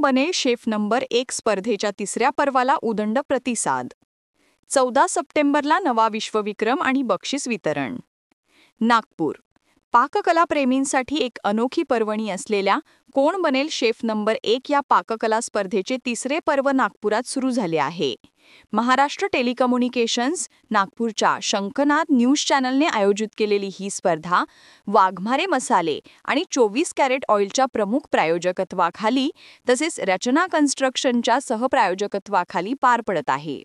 बने chef number 1 स्पर्धेच्या तिसऱ्या पर्वाला उदंड प्रतिसाद. 14 सप्टेंबरला नवा विश्वविक्रम आणि बक्षीस वितरण. नागपूर. पाककला प्रेमींसाठी एक अनोखी पर्वणी असलेल्या कोण बनेल शेफ नंबर 1 या पाककला स्पर्धेचे तिसरे पर्व नागपुरात सुरू झाले आहे. महाराष्ट्र टेलिकम्युनिकेशन्स नागपूरच्या शंखनाद न्यूज चॅनलने आयोजित केलेली ही स्पर्धा वाघमारे मसाले आणि 24 कॅरेट ऑइलच्या प्रमुख प्रायोजकत्वाखाली तसेच रचना कन्स्ट्रक्शनच्या सहप्रायोजकत्वाखाली पार पडत आहे.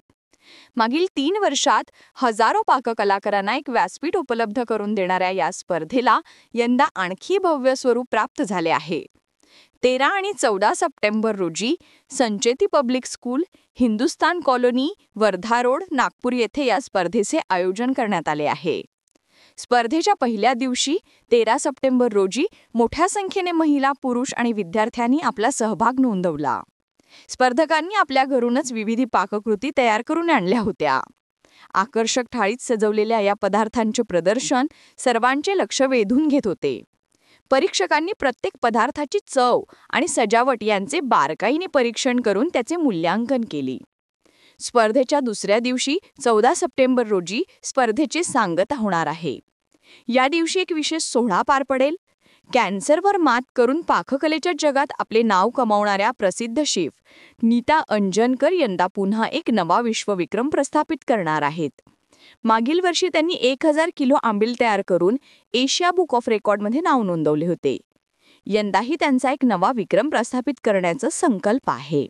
मागील 3 वर्षात हजारो पाककलाकारांना एक व्यासपीठ उपलब्ध करून देणाऱ्या या स्पर्धेला यंदा आणखी भव्य स्वरूप प्राप्त झाले आहे. 13 आणि 14 सप्टेंबर रोजी Sancheti public school, Hindustan colony, Wardha road, Nagpur येथे या स्पर्धेचे आयोजन करण्यात आले आहे. स्पर्धेच्या पहिल्या दिवशी 13 सप्टेंबर रोजी मोठ्या संख्येने महिला, पुरुष आणि विद्यार्थ्यांनी आपला सहभाग नोंदवला. स्पर्धकांनी आपल्या घरूनच विविध पाककृती तयार करून आणल्या होत्या. आकर्षक थाळीत सजवलेल्या या पदार्थांचे प्रदर्शन सर्वांचे लक्ष वेधून घेत होते. परीक्षकांनी प्रत्येक पदार्थाची चव आणि सजावट यांचे बारकाईने परीक्षण करून त्याचे मूल्यांकन केले. स्पर्धेच्या दुसऱ्या दिवशी 14 सप्टेंबर रोजी स्पर्धेची सांगता होणार आहे. या दिवशी एक विशेष सोहळा पार पडेल. कॅन्सरवर मात करून पाककलेच्या जगात आपले नाव कमावणाऱ्या प्रसिद्ध शेफ नीता अंजनकर यंदा पुन्हा एक नवा विश्वविक्रम प्रस्थापित करणार आहेत. मागील वर्षी त्यांनी 1000 किलो आंबील तयार करून एशिया बुक ऑफ रेकॉर्डमध्ये नाव नोंदवले होते. यंदाही त्यांचा एक नवा विक्रम प्रस्थापित करण्याचा संकल्प आहे.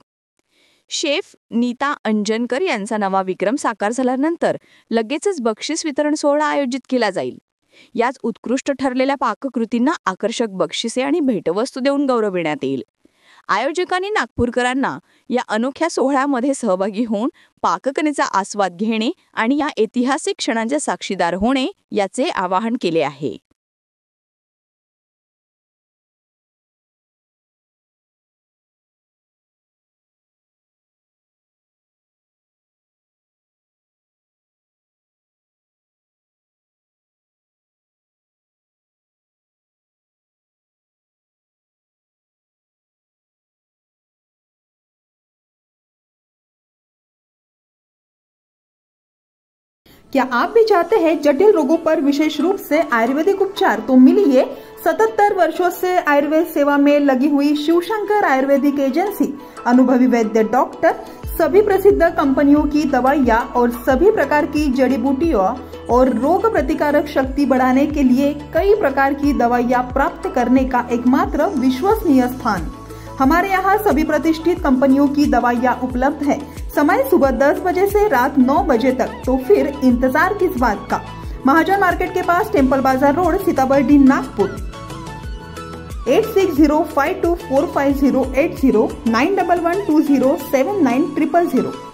शेफ नीता अंजनकर यांचा नवा विक्रम साकार झाल्यानंतर लगेचच बक्षीस वितरण सोहळा आयोजित केला जाईल. याच उत्कृष्ट ठरलेल्या पाककृतींना आकर्षक बक्षिसे आणि भेटवस्तू देऊन गौरविण्यात येईल. आयोजकांनी नागपूरकरांना या अनोख्या सोहळ्यामध्ये सहभागी होऊन पाककलेचा आस्वाद घेणे आणि या ऐतिहासिक क्षणांचे साक्षीदार होणे याचे आवाहन केले आहे. क्या आप भी चाहते हैं जटिल रोगों पर विशेष रूप से आयुर्वेदिक उपचार? तो मिलिए 77 वर्षों से आयुर्वेद सेवा में लगी हुई शिवशंकर आयुर्वेदिक एजेंसी. अनुभवी वैद्य डॉक्टर, सभी प्रसिद्ध कंपनियों की दवाइयाँ और सभी प्रकार की जड़ी बूटियों और रोग प्रतिकारक शक्ति बढ़ाने के लिए कई प्रकार की दवाइयाँ प्राप्त करने का एकमात्र विश्वसनीय स्थान. हमारे यहाँ सभी प्रतिष्ठित कंपनियों की दवाइयाँ उपलब्ध है. समय सुबह 10 बजे से रात 9 बजे तक. तो फिर इंतजार किस बात का? महाजन मार्केट के पास, टेम्पल बाजार रोड, सीताबर्डी, नागपुर. 8605245080 9112079000.